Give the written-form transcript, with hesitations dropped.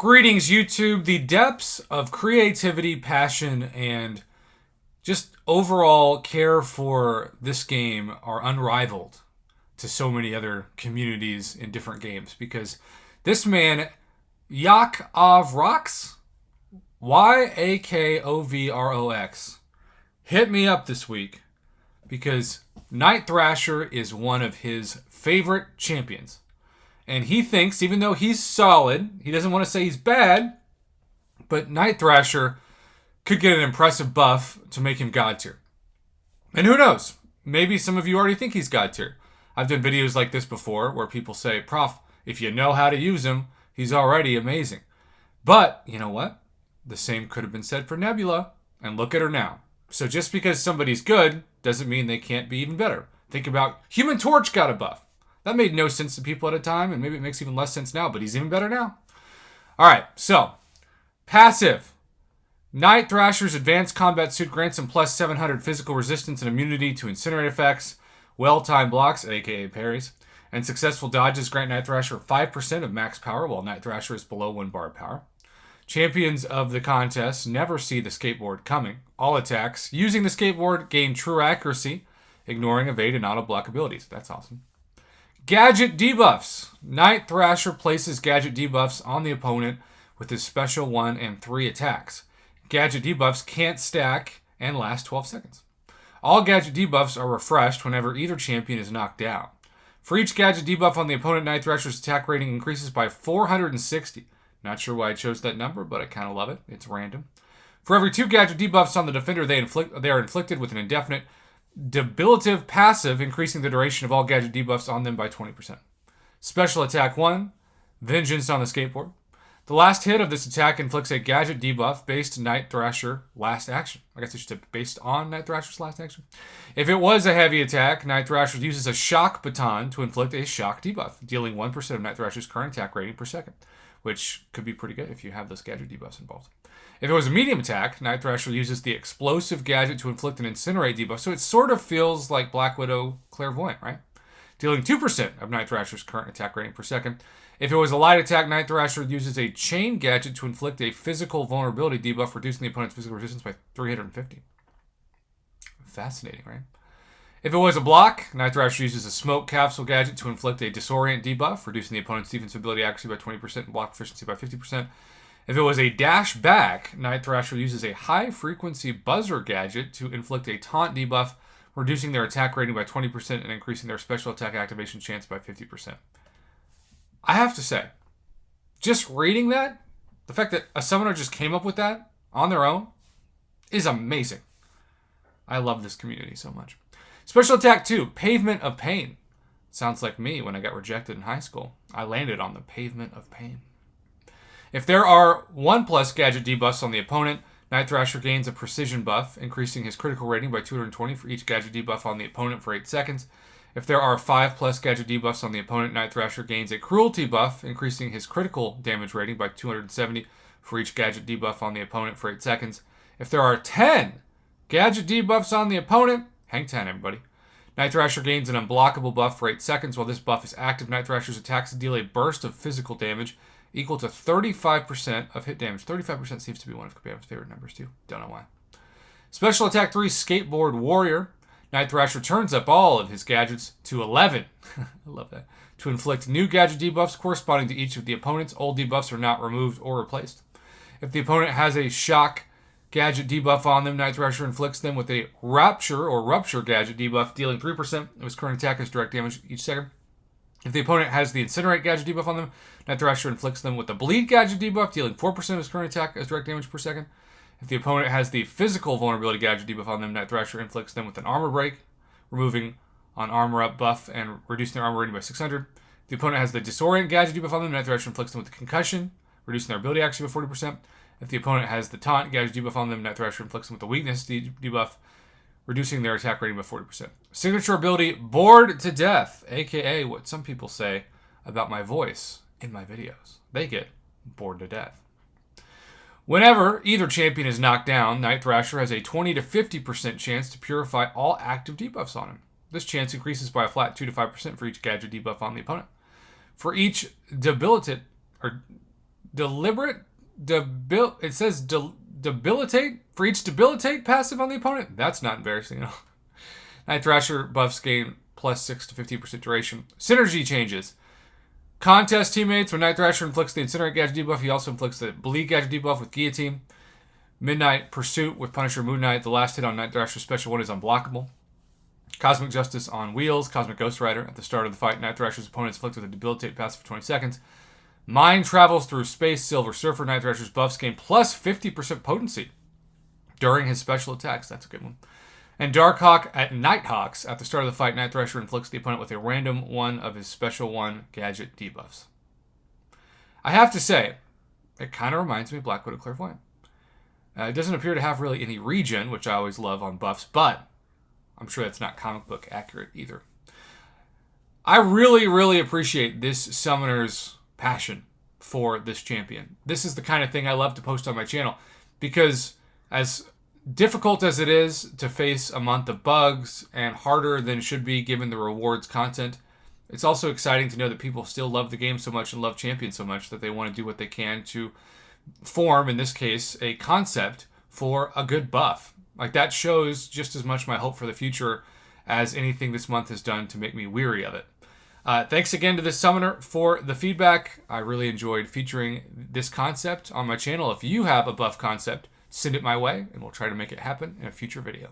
Greetings, YouTube. The depths of creativity, passion, and just overall care for this game are unrivaled to so many other communities in different games because this man, Yakovrox, Yakovrox, hit me up this week because Night Thrasher is one of his favorite champions. And he thinks, even though he's solid, he doesn't want to say he's bad, but Night Thrasher could get an impressive buff to make him God tier. And who knows? Maybe some of you already think he's God tier. I've done videos like this before where people say, Prof, if you know how to use him, he's already amazing. But, you know what? The same could have been said for Nebula, and look at her now. So just because somebody's good doesn't mean they can't be even better. Think about Human Torch got a buff. That made no sense to people at a time, and maybe it makes even less sense now, but he's even better now. All right, so passive. Night Thrasher's advanced combat suit grants him plus 700 physical resistance and immunity to incinerate effects, well-timed blocks, aka parries, and successful dodges grant Night Thrasher 5% of max power, while Night Thrasher is below 1 bar of power. Champions of the contest never see the skateboard coming. All attacks using the skateboard gain true accuracy, ignoring evade and auto-block abilities. That's awesome. Gadget debuffs. Night Thrasher places gadget debuffs on the opponent with his special 1 and 3 attacks. Gadget debuffs can't stack and last 12 seconds. All gadget debuffs are refreshed whenever either champion is knocked down. For each gadget debuff on the opponent, Night Thrasher's attack rating increases by 460. Not sure why I chose that number, but I kind of love it. It's random. For every 2 gadget debuffs on the defender, they are inflicted with an indefinite debilitative passive, increasing the duration of all gadget debuffs on them by 20%. Special attack 1, Vengeance on the skateboard. The last hit of this attack inflicts a gadget debuff based Night Thrasher last action. I guess I should say based on Night Thrasher's last action. If it was a heavy attack, Night Thrasher uses a shock baton to inflict a shock debuff, dealing 1% of Night Thrasher's current attack rating per second, which could be pretty good if you have those gadget debuffs involved. If it was a medium attack, Night Thrasher uses the explosive gadget to inflict an incinerate debuff, so it sort of feels like Black Widow Clairvoyant, right? Dealing 2% of Night Thrasher's current attack rating per second. If it was a light attack, Night Thrasher uses a chain gadget to inflict a physical vulnerability debuff, reducing the opponent's physical resistance by 350. Fascinating, right? If it was a block, Night Thrasher uses a smoke capsule gadget to inflict a disorient debuff, reducing the opponent's defensive ability accuracy by 20% and block efficiency by 50%. If it was a dash back, Night Thrasher uses a high-frequency buzzer gadget to inflict a taunt debuff, reducing their attack rating by 20% and increasing their special attack activation chance by 50%. I have to say, just reading that, the fact that a summoner just came up with that on their own is amazing. I love this community so much. Special attack 2, Pavement of Pain. Sounds like me when I got rejected in high school. I landed on the Pavement of Pain. If there are 1+ gadget debuffs on the opponent, Night Thrasher gains a precision buff, increasing his critical rating by 220 for each gadget debuff on the opponent for 8 seconds. If there are 5+ gadget debuffs on the opponent, Night Thrasher gains a cruelty buff, increasing his critical damage rating by 270 for each gadget debuff on the opponent for 8 seconds. If there are 10 gadget debuffs on the opponent, hang 10 everybody, Night Thrasher gains an unblockable buff for 8 seconds. While this buff is active, Night Thrasher's attacks deal a burst of physical damage equal to 35% of hit damage. 35% seems to be one of Kabam's favorite numbers, too. Don't know why. Special Attack 3, Skateboard Warrior. Night Thrasher turns up all of his gadgets to 11. I love that. To inflict new gadget debuffs corresponding to each of the opponents. Old debuffs are not removed or replaced. If the opponent has a shock gadget debuff on them, Night Thrasher inflicts them with a Rapture or Rupture gadget debuff, dealing 3% of his current attack as direct damage each second. If the opponent has the Incinerate gadget debuff on them, Night Thrasher inflicts them with the Bleed gadget debuff, dealing 4% of his current attack as direct damage per second. If the opponent has the Physical Vulnerability gadget debuff on them, Night Thrasher inflicts them with an Armor Break, removing an Armor Up buff and reducing their armor rating by 600. If the opponent has the Disorient gadget debuff on them, Night Thrasher inflicts them with the Concussion, reducing their ability accuracy by 40%. If the opponent has the Taunt gadget debuff on them, Night Thrasher inflicts them with the Weakness debuff, reducing their attack rating by 40%. Signature ability, Bored to Death, aka what some people say about my voice in my videos. They get bored to death. Whenever either champion is knocked down, Night Thrasher has a 20 to 50% chance to purify all active debuffs on him. This chance increases by a flat 2 to 5% for each gadget debuff on the opponent. For each debilitate deliberate, it says debilitate, for each debilitate passive on the opponent. That's not embarrassing at all. Night Thrasher buffs gain plus 6 to 15% duration. Synergy changes. Contest teammates, when Night Thrasher inflicts the Incinerate gadget debuff, he also inflicts the Bleed gadget debuff with Guillotine. Midnight Pursuit with Punisher Moon Knight. The last hit on Night Thrasher's special one is unblockable. Cosmic Justice on wheels. Cosmic Ghost Rider. At the start of the fight, Night Thrasher's opponent is inflicted with a debilitate passive for 20 seconds. Mind travels through space. Silver Surfer. Night Thrasher's buffs gain plus 50% potency during his special attacks. That's a good one. And Darkhawk at Nighthawks. At the start of the fight, Night Thrasher inflicts the opponent with a random one of his special one gadget debuffs. I have to say, it kind of reminds me of Black-Widow Clairvoyant. It doesn't appear to have really any regen, which I always love on buffs, but I'm sure that's not comic book accurate either. I really, really appreciate this summoner's passion for this champion. This is the kind of thing I love to post on my channel, because as difficult as it is to face a month of bugs and harder than it should be given the rewards content, it's also exciting to know that people still love the game so much and love champions so much that they want to do what they can to form, in this case, a concept for a good buff. Like, that shows just as much my hope for the future as anything this month has done to make me weary of it. Thanks again to this summoner for the feedback. I really enjoyed featuring this concept on my channel. If you have a buff concept, send it my way, and we'll try to make it happen in a future video.